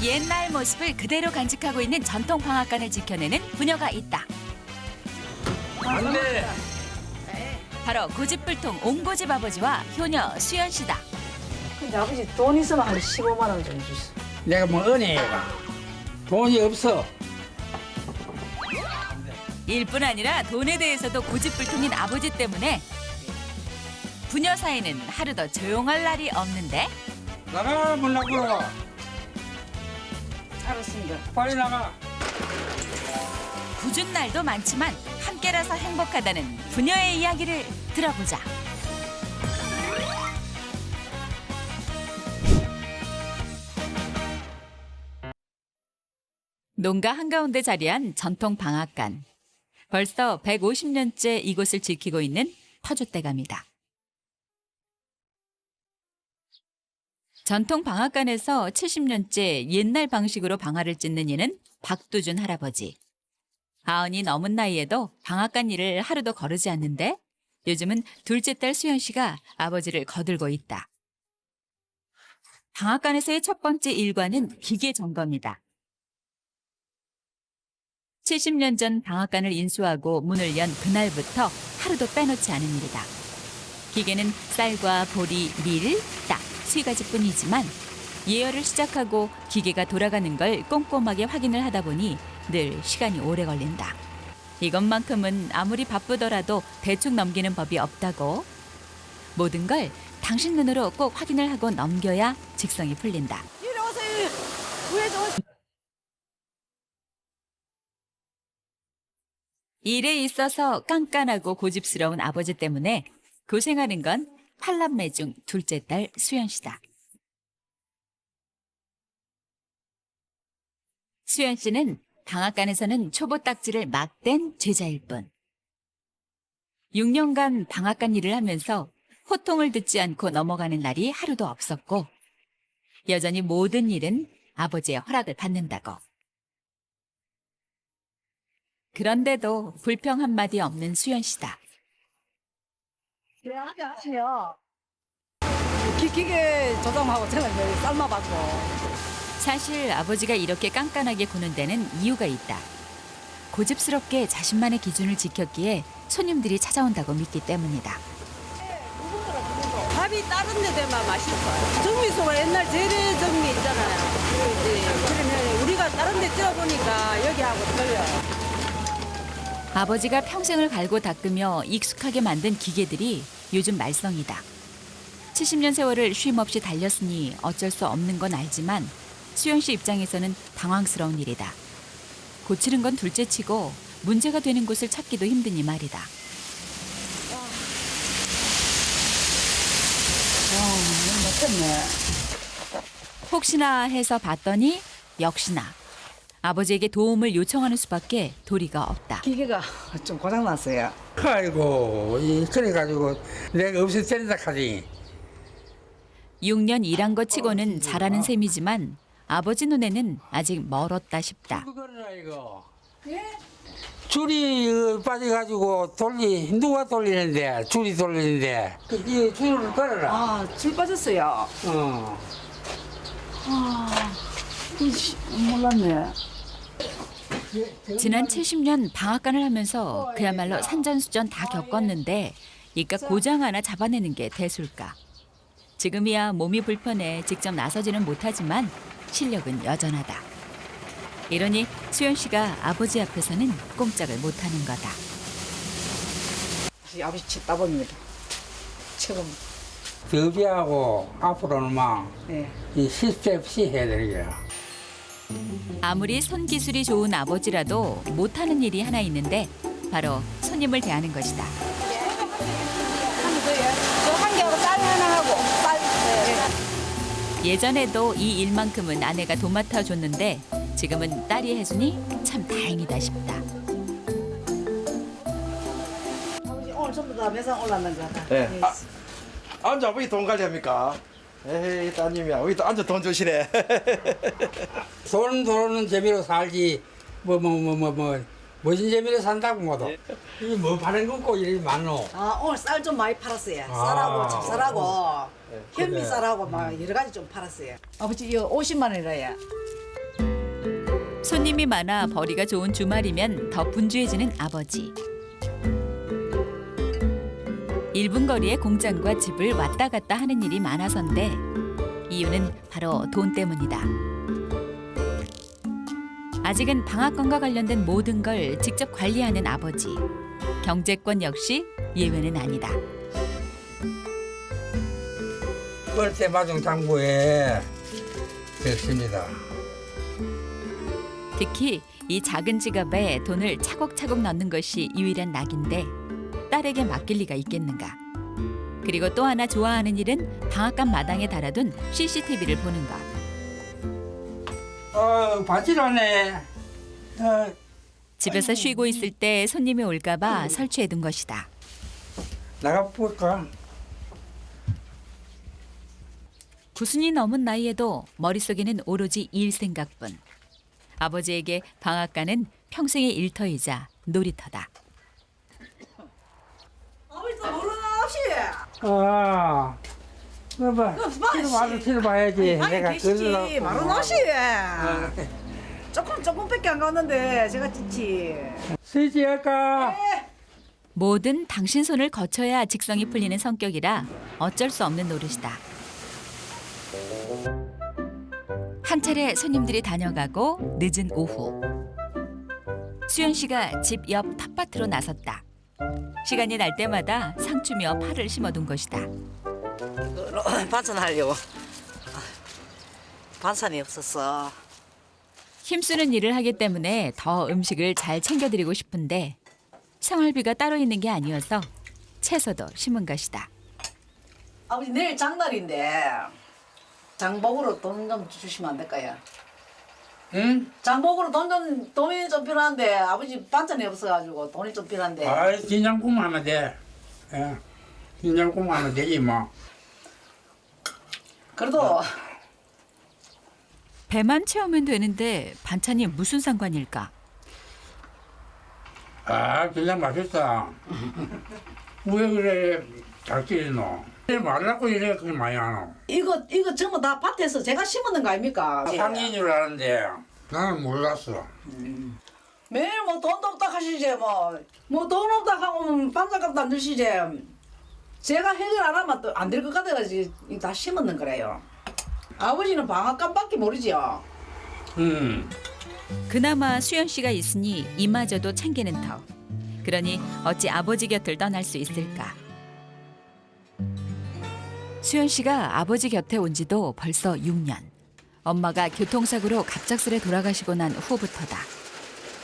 옛날 모습을 그대로 간직하고 있는 전통 방앗간을 지켜내는 부녀가 있다. 안 돼. 바로 고집불통 옹고집 아버지와 효녀 수연 씨다. 근데 아버지 돈 있으면 한 15만 원 좀 주세요. 내가 뭐 은혜가 돈이 없어. 일뿐 아니라 돈에 대해서도 고집불통인 아버지 때문에 부녀 사이는 하루 더 조용할 날이 없는데 나가 문 나고 알았습니다. 빨리 나가. 굳은 날도 많지만 함께라서 행복하다는 부녀의 이야기를 들어보자. 농가 한가운데 자리한 전통 방앗간. 벌써 150년째 이곳을 지키고 있는 터줏대감이다. 전통 방앗간에서 70년째 옛날 방식으로 방아를 찢는 이는 박두준 할아버지. 90이 넘은 나이에도 방앗간 일을 하루도 거르지 않는데 요즘은 둘째 딸 수연 씨가 아버지를 거들고 있다. 방앗간에서의 첫 번째 일과는 기계 점검이다. 70년 전 방앗간을 인수하고 문을 연 그날부터 하루도 빼놓지 않은 일이다. 기계는 쌀과 보리, 밀, 딱 3가지뿐이지만 예열을 시작하고 기계가 돌아가는 걸 꼼꼼하게 확인을 하다 보니 늘 시간이 오래 걸린다. 이것만큼은 아무리 바쁘더라도 대충 넘기는 법이 없다고. 모든 걸 당신 눈으로 꼭 확인을 하고 넘겨야 직성이 풀린다. 이리 오세요. 구해줘. 일에 있어서 깐깐하고 고집스러운 아버지 때문에 고생하는 건 팔남매 중 둘째 딸 수연 씨다. 수연 씨는 방앗간에서는 초보 딱지를 막 뗀 제자일 뿐. 6년간 방앗간 일을 하면서 호통을 듣지 않고 넘어가는 날이 하루도 없었고 여전히 모든 일은 아버지의 허락을 받는다고. 그런데도 불평 한마디 없는 수연 씨다. 그래 하세요. 기계 조정하고 저는 여기 삶아봤고. 사실 아버지가 이렇게 깐깐하게 구는 데는 이유가 있다. 고집스럽게 자신만의 기준을 지켰기에 손님들이 찾아온다고 믿기 때문이다. 밥이 다른 데 되면 맛있어요. 정미소가 옛날 재래 정미 있잖아요. 그러면 우리가 다른 데 찌어보니까 여기하고 틀려요. 아버지가 평생을 갈고 닦으며 익숙하게 만든 기계들이 요즘 말썽이다. 70년 세월을 쉼 없이 달렸으니 어쩔 수 없는 건 알지만 수연 씨 입장에서는 당황스러운 일이다. 고치는 건 둘째치고 문제가 되는 곳을 찾기도 힘드니 말이다. 못했네. 혹시나 해서 봤더니 역시나 아버지에게 도움을 요청하는 수밖에 도리가 없다. 기계가 좀 고장났어요. 아이고 그래가지고 내가 없을 때다 하지. 6년 일한 것 치고는 잘하는 셈이지만 아버지 눈에는 아직 멀었다 싶다. 그거는 이거. 줄이 빠져가지고 누가 돌리는데 줄이 돌리는데 이 줄을 걸어라. 아, 줄 빠졌어요. 어. 몰랐네. 지난 70년 방앗간을 하면서 그야말로 산전수전 다 겪었는데 이깟 고장 하나 잡아내는 게 대수일까. 지금이야 몸이 불편해 직접 나서지는 못하지만 실력은 여전하다. 이러니 수연 씨가 아버지 앞에서는 꼼짝을 못하는 거다. 아버지 따봉입니다. 최고. 더비하고 앞으로는 막 네. 이 실수 없이 해야 되는 거야. 아무리 손기술이 좋은 아버지라도 못하는 일이 하나 있는데 바로 손님을 대하는 것이다. 저한 개하고 쌀 하나 하고 쌀. 예전에도 이 일만큼은 아내가 도맡아 줬는데 지금은 딸이 해주니 참 다행이다 싶다. 아버지 오늘 전부 다 매상 올랐는 거다. 네. 앉아 왜 돈 관리합니까? 에이 따님이야 왜 또 앉아 돈 주시네. 돈 들어오는 재미로 살지 뭐 무슨 재미로 산다고 뭐도. 이게 뭐 파는 거고 이리 많노. 아 오늘 쌀 좀 많이 팔았어요. 아. 쌀하고 찹쌀하고 그래. 현미쌀하고 막 여러 가지 좀 팔았어요. 아버지 이거 50만 원이라야. 손님이 많아 벌이가 좋은 주말이면 더 분주해지는 아버지. 1분 거리의 공장과 집을 왔다 갔다 하는 일이 많아서인데 이유는 바로 돈 때문이다. 아직은 방앗간과 관련된 모든 걸 직접 관리하는 아버지. 경제권 역시 예외는 아니다. 월세마중 장부에 됐습니다. 특히 이 작은 지갑에 돈을 차곡차곡 넣는 것이 유일한 낙인데 딸에게 맡길 리가 있겠는가. 그리고 또 하나 좋아하는 일은 방앗간 마당에 달아둔 CCTV를 보는 것. 바지런해. 집에서 쉬고 있을 때 손님이 올까 봐 설치해둔 것이다. 나가 볼까? 90이 넘은 나이에도 머릿속에는 오로지 일 생각뿐. 아버지에게 방앗간은 평생의 일터이자 놀이터다. 아버지 또 모르나 혹시? 아, 봐봐. 티를 봐야지. 내가 계시지. 그걸로. 마른 옷이. 조금밖에 안 갔는데 제가 찌치. 쓰지 할까? 뭐든 당신 손을 거쳐야 직성이 풀리는 성격이라 어쩔 수 없는 노릇이다. 한 차례 손님들이 다녀가고 늦은 오후. 수연 씨가 집 옆 텃밭으로 나섰다. 시간이 날 때마다 상추며 파를 심어둔 것이다. 반찬하려고. 반찬이 없었어. 힘쓰는 일을 하기 때문에 더 음식을 잘 챙겨드리고 싶은데 생활비가 따로 있는 게 아니어서 채소도 심은 것이다. 아버지 내일 장날인데 장복으로 돈 좀 주시면 안 될까요? 응? 장복으로 돈이 좀 필요한데 아버지 반찬이 없어가지고 돈이 좀 필요한데. 아이, 긴장국 하면 돼. 예. 긴장국 하면 되지, 뭐. 그래도 배만 채우면 되는데 반찬이 무슨 상관일까? 아, 그냥 맛있다. 왜 그래, 잘 찌리노? 말라고 이래, 그게 많이 하노? 이거 전부 다 밭에서 제가 심었는 거 아닙니까? 상인인 줄 알았는데, 나는 몰랐어. 매일 뭐 돈도 없다 하시지 뭐 돈 없다 하고 반찬값도 안 주시지. 제가 해결 안 하면 또 안 될 것 같아가지고 다 심었는 거래요. 아버지는 방앗간밖에 모르지요. 그나마 수연 씨가 있으니 이마저도 챙기는 터. 그러니 어찌 아버지 곁을 떠날 수 있을까? 수연 씨가 아버지 곁에 온 지도 벌써 6년. 엄마가 교통사고로 갑작스레 돌아가시고 난 후부터다.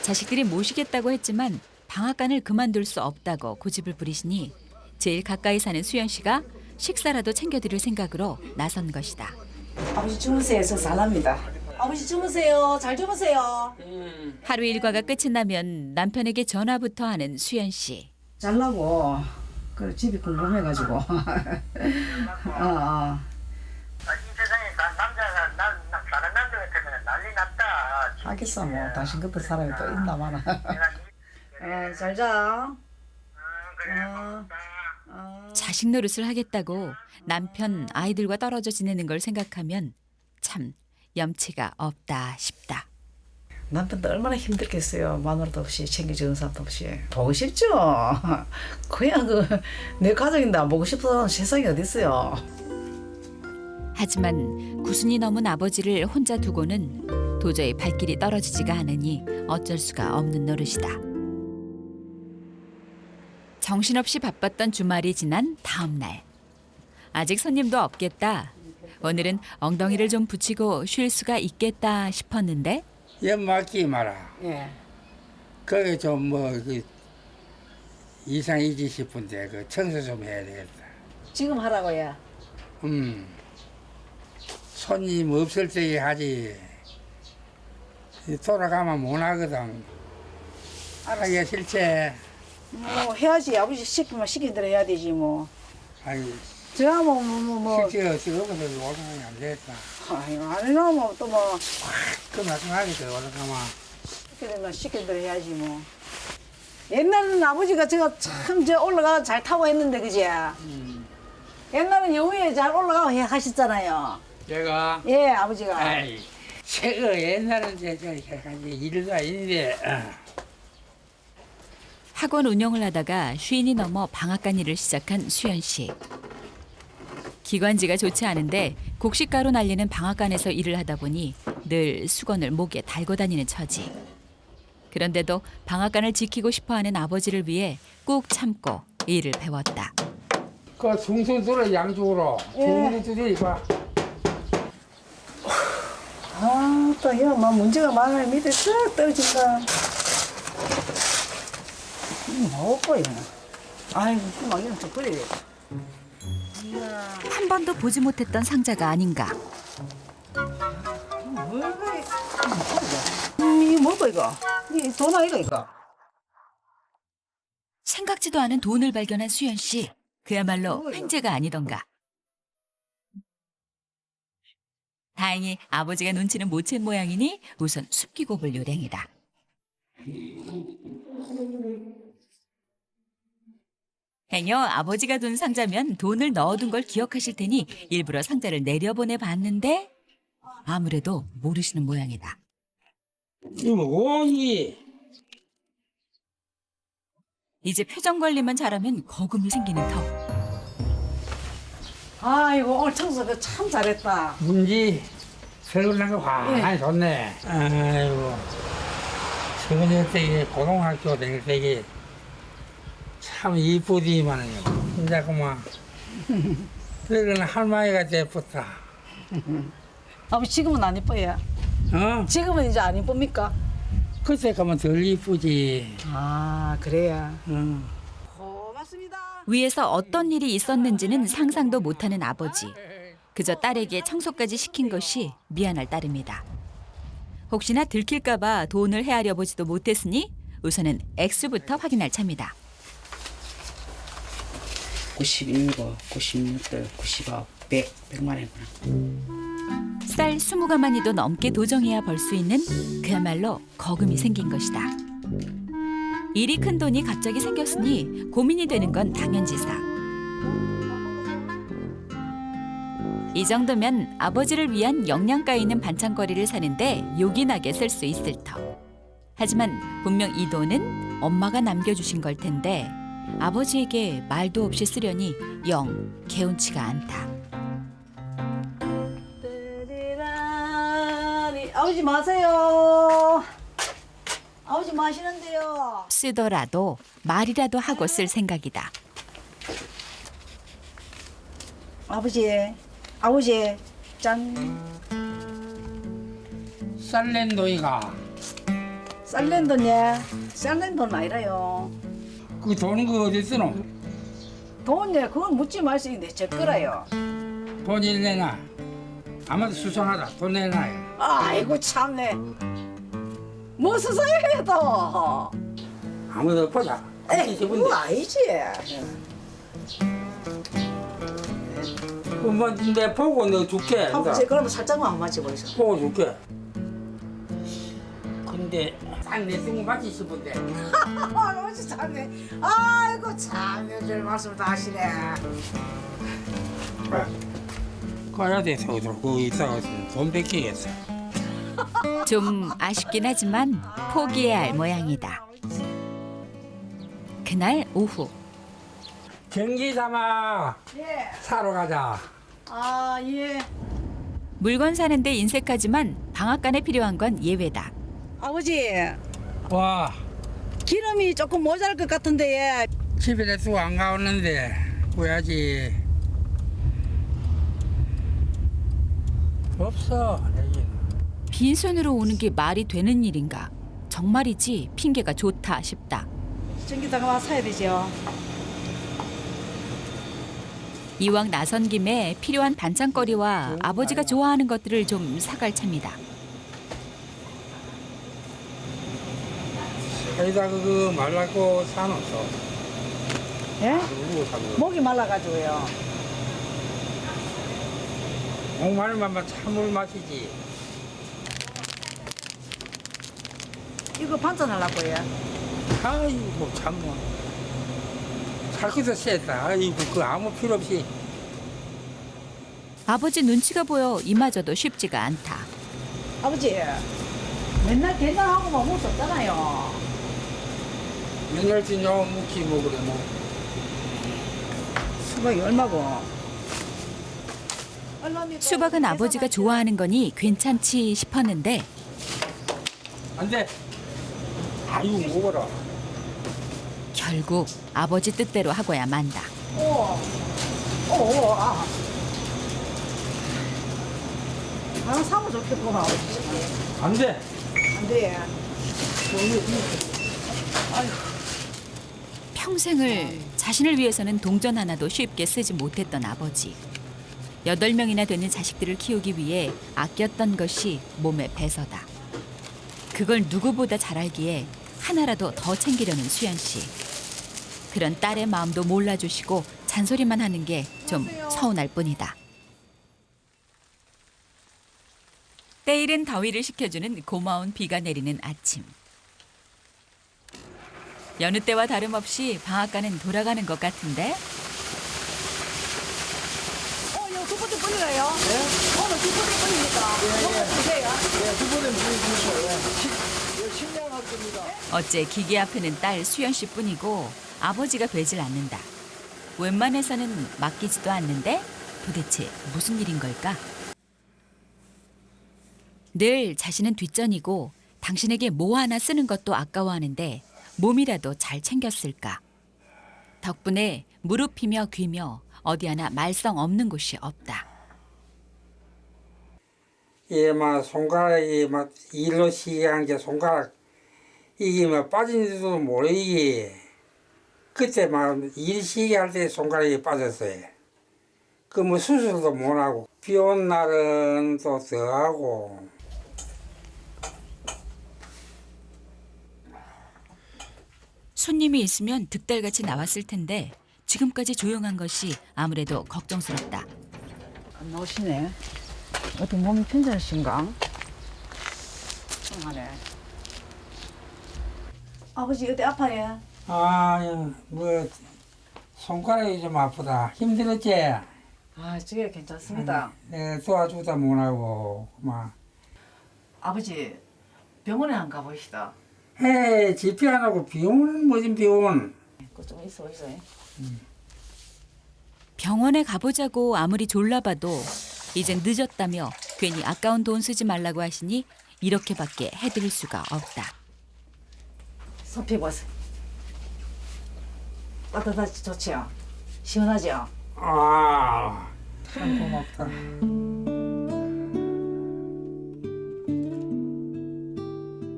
자식들이 모시겠다고 했지만 방앗간을 그만둘 수 없다고 고집을 부리시니 제일 가까이 사는 수연 씨가 식사라도 챙겨드릴 생각으로 나선 것이다. 아버지 주무세요. 저 잘납니다. 아버지 주무세요. 잘 주무세요. 하루 일과가 끝이 나면 남편에게 전화부터 하는 수연 씨. 잘라고. 그래 집이 궁금해가지고. 이 세상에 남자가 다른 남자 같으면 난리 났다. 하겠어 뭐 당신 같은 사람이 또 있나 마나. 내가 잘 자. 그래 어. 고맙다. 자식 노릇을 하겠다고 남편 아이들과 떨어져 지내는 걸 생각하면 참 염치가 없다 싶다. 남편도 얼마나 힘들겠어요. 마누라도 없이 챙겨주는 사람도 없이. 보고 싶죠. 그냥 내 가족인데 안 보고 싶어서 세상에 어디 있어요. 하지만 90이 넘은 아버지를 혼자 두고는 도저히 발길이 떨어지지가 않으니 어쩔 수가 없는 노릇이다. 정신없이 바빴던 주말이 지난 다음 날. 아직 손님도 없겠다. 오늘은 엉덩이를 좀 붙이고 쉴 수가 있겠다 싶었는데 연막기 마라. 예. 그게 좀 이상이지 싶은데, 그 청소 좀 해야 되겠다. 지금 하라고요. 손님 없을 때 하지. 돌아가면 못 하거든. 하기 싫지. 뭐 해야지. 아버지 시키면 시킨 대로 해야 되지 뭐. 아니, 제가 뭐. 실제 어떻게 올라가면 안 되겠다. 아니 안 해놓으면 또 뭐. 그 말씀하겠다, 올라가면. 시키는 건 시킨 대로 해야지 뭐. 옛날에는 아버지가 제가 참 저 올라가 잘 타고 했는데 그지? 옛날엔 여우에 잘 올라가고 하셨잖아요. 제가 예, 아버지가. 아이 제가 옛날은 일도 아닌데 학원 운영을 하다가 쉰이 넘어 방앗간 일을 시작한 수연 씨. 기관지가 좋지 않은데 곡식가루 날리는 방앗간에서 일을 하다 보니 늘 수건을 목에 달고 다니는 처지. 그런데도 방앗간을 지키고 싶어하는 아버지를 위해 꾹 참고 일을 배웠다. 그 숭숭숭을 양쪽으로 숭숭숭이 이거 아, 또 이거 뭐 문제가 많아요. 밑에 쭉 떨어진다. 뭐고 이거? 아이고, 막 이런 좀 버려야 돼. 한 번도 보지 못했던 상자가 아닌가. 뭐가 이거 뭐고 이거? 이 돈 아이가 이거? 생각지도 않은 돈을 발견한 수연 씨. 그야말로 횡재가 아니던가. 다행히 아버지가 눈치는 못 챈 모양이니 우선 숨기고 볼 요량이다. 행여 아버지가 둔 상자면 돈을 넣어둔 걸 기억하실 테니 일부러 상자를 내려보내 봤는데 아무래도 모르시는 모양이다. 이거 뭐니? 이제 표정 관리만 잘하면 거금이 생기는 터. 아이고, 오늘 청소 참 잘했다. 문지 설거지한 거 많이 좋네. 아이고 설거지 때 고등학교 다닐 때 참 이쁘디만은요. 진짜 그만. 그러고는 할머니가 돼붙다. 아버지 지금은 안 이뻐요. 어? 지금은 이제 안 이쁩니까? 그때 가면 덜 이쁘지. 아, 그래야. 응. 고맙습니다. 위에서 어떤 일이 있었는지는 상상도 못하는 아버지. 그저 딸에게 청소까지 시킨 것이 미안할 따름이다. 혹시나 들킬까 봐 돈을 헤아려 보지도 못했으니 우선은 액수부터 확인할 참이다. 97, 96, 99, 100, 100만 원이구나. 쌀 20가마니도 넘게 도정해야 벌 수 있는 그야말로 거금이 생긴 것이다. 일이 큰 돈이 갑자기 생겼으니 고민이 되는 건 당연지사. 이 정도면 아버지를 위한 영양가 있는 반찬거리를 사는데 요긴하게 쓸 수 있을 터. 하지만 분명 이 돈은 엄마가 남겨주신 걸 텐데 아버지에게 말도 없이 쓰려니 영 개운치가 않다. 아버지 마세요. 아버지 마시는데요. 쓰더라도 말이라도 하고 쓸 생각이다. 아버지, 아버지, 짠. 쌀렌도이가 쌀렌돈예. 쌀렌돈 아니라요. 그 돈은 그 어디 쓰노? 돈예, 그건 묻지 마시는데 제 거라요. 돈이 내나? 아마도 수상하다. 돈 내나? 아이고 참네. 뭐 수사해야 또. 아무도 보자. 에이, 그거 아니지. 한번 내 보고 너 줄게. 아버지 그러면 살짝만 한번 맞춰보세요. 보고 줄게. 근데 쌀내 쓰고 맞지 싶은데. 아버지 참네. 아이고 참 요즘 말씀 다 하시네. 가야 돼 서울로. 거기 있다가 돈 뺏기겠어. 좀 아쉽긴 하지만 포기해야 할 모양이다. 그날 오후 경기 삼아 예. 사러 가자. 아 예. 물건 사는데 인색하지만 방앗간에 필요한 건 예외다. 아버지 와 기름이 조금 모자랄 것 같은데 예. 집에 내두고 안 가오는데 구해야지. 없어. 여기. 빈손으로 오는 게 말이 되는 일인가? 정말이지 핑계가 좋다 싶다. 전기다가 와서 사야 되죠. 이왕 나선 김에 필요한 반찬거리와 아버지가 좋아하는 것들을 좀 사갈 참이다. 여기다 그거 말라고 사놓았어. 예? 누구 사고? 목이 말라가지고요. 목마른 맘만 찬물 마시지. 이거 반찬하려고 해. 아이고 참뭐 살기도 셌다. 아이고 그 아무 필요 없이. 아버지 눈치가 보여 이마저도 쉽지가 않다. 아버지, 맨날 계산하고만 먹을 수 없잖아요. 맨날 지냐 묵지 먹으래 뭐. 수박이 얼마고? 수박은 아버지가 좋아하는 거니 괜찮지 싶었는데 안돼. 아이고 먹어라. 결국 아버지 뜻대로 하고야 만다. 아. 하나 사면 좋겠구나, 아버지. 안돼. 안 돼. 평생을 자신을 위해서는 동전 하나도 쉽게 쓰지 못했던 아버지. 8명이나 되는 자식들을 키우기 위해 아꼈던 것이 몸에 배서다. 그걸 누구보다 잘 알기에 하나라도 더 챙기려는 수연 씨. 그런 딸의 마음도 몰라주시고 잔소리만 하는 게 좀 서운할 뿐이다. 때이른 더위를 식혀주는 고마운 비가 내리는 아침. 여느 때와 다름없이 방앗간은 돌아가는 것 같은데 이거 두 번째 뿐이래요? 네? 오늘 두 번째 뿐입니까? 먹어 주세요. 식량할 겁니다. 어째 기계 앞에는 딸 수연 씨뿐이고 아버지가 되질 않는다. 웬만해서는 맡기지도 않는데 도대체 무슨 일인 걸까? 늘 자신은 뒷전이고 당신에게 뭐 하나 쓰는 것도 아까워하는데 몸이라도 잘 챙겼을까? 덕분에 무릎이며 귀며 어디 하나 말썽 없는 곳이 없다. 얘막 손가락이 막 일로 시기한 게 손가락 이게 막 빠진지도 모르게 그때 막 일 시기할 때 손가락이 빠졌어요. 그 뭐 수술도 못 하고 비 온 날은 또 더 하고. 손님이 있으면 득달같이 나왔을 텐데 지금까지 조용한 것이 아무래도 걱정스럽다. 안 나오시네. 어떻게 몸이 편찮으신가? 하네. 아버지 어디 아파요? 뭐 손가락이 좀 아프다. 힘들었지? 아, 저게 괜찮습니다. 내가 도와주다 못하고 막. 아버지 병원에 안 가보시다. 에이 집회 안 하고 비용은 뭐지 비용. 그거 좀 있어요. 병원에 가보자고 아무리 졸라봐도 이젠 늦었다며 괜히 아까운 돈 쓰지 말라고 하시니 이렇게밖에 해드릴 수가 없다. 손 보세요. 따뜻하지 좋지요? 시원하죠? 참 고맙다.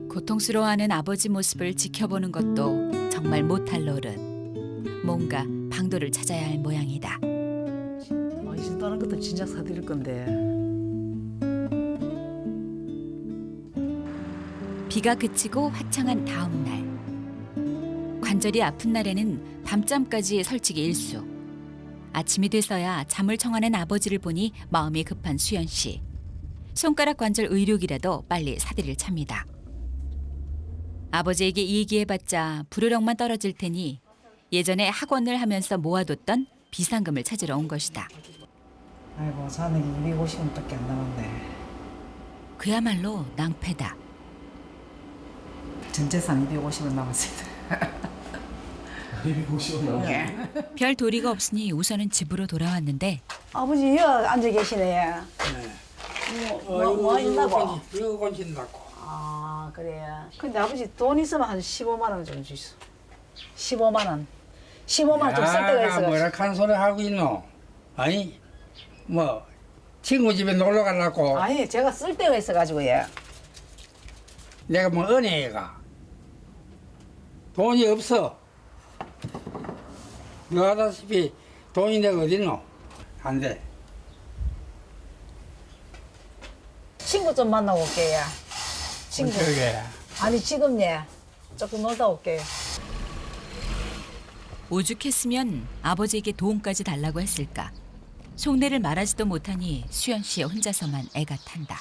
고통스러워하는 아버지 모습을 지켜보는 것도 정말 못할 노릇. 뭔가 방도를 찾아야 할 모양이다. 이제 다른 것도 진작 사드릴 건데. 비가 그치고 화창한 다음 날. 관절이 아픈 날에는 밤잠까지 설치기 일수. 아침이 돼서야 잠을 청하는 아버지를 보니 마음이 급한 수연 씨. 손가락 관절 의료기라도 빨리 사드릴 참이다. 아버지에게 얘기해봤자 불효령만 떨어질 테니 예전에 학원을 하면서 모아뒀던 비상금을 찾으러 온 것이다. 아이고, 자는 250원밖에 안 남았네. 그야말로 낭패다. 전 재산 250원 남았습니다. 250원 나오네. 별 도리가 없으니 우선은 집으로 돌아왔는데 아버지 여기 앉아 계시네. 뭐 있나고? 이거 건진다고. 아, 그래. 근데 아버지 돈 있으면 한 15만 원 좀 주시오. 15만 원. 15만 원 좀 쓸 때가 있어가지고. 뭐라 한 소리 하고 있노? 아니 뭐 친구 집에 놀러 가려고. 아니, 제가 쓸 때가 있어가지고 예. 내가 뭐 은혜가 돈이 없어. 너 하다시피 돈이 내가 어딨노? 안 돼. 친구 좀 만나고 올게요. 친구. 어떻게? 아니, 지금 예. 조금 놀다 올게요. 오죽했으면 아버지에게 도움까지 달라고 했을까. 속내를 말하지도 못하니 수연 씨 혼자서만 애가 탄다.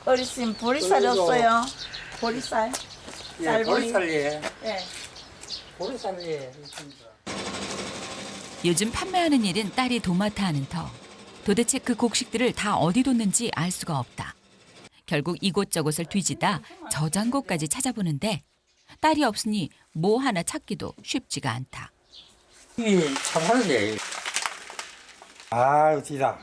어르신 보리쌀이 없어요. 보리쌀. 예, 쌀보리. 보리쌀이. 예. 보리쌀이. 요즘 판매하는 일은 딸이 도맡아 하는 터. 도대체 그 곡식들을 다 어디 뒀는지 알 수가 없다. 결국 이곳저곳을 뒤지다 저장고까지 찾아보는데 딸이 없으니 뭐 하나 찾기도 쉽지가 않다. 이게 참 하지. 아, 어디다.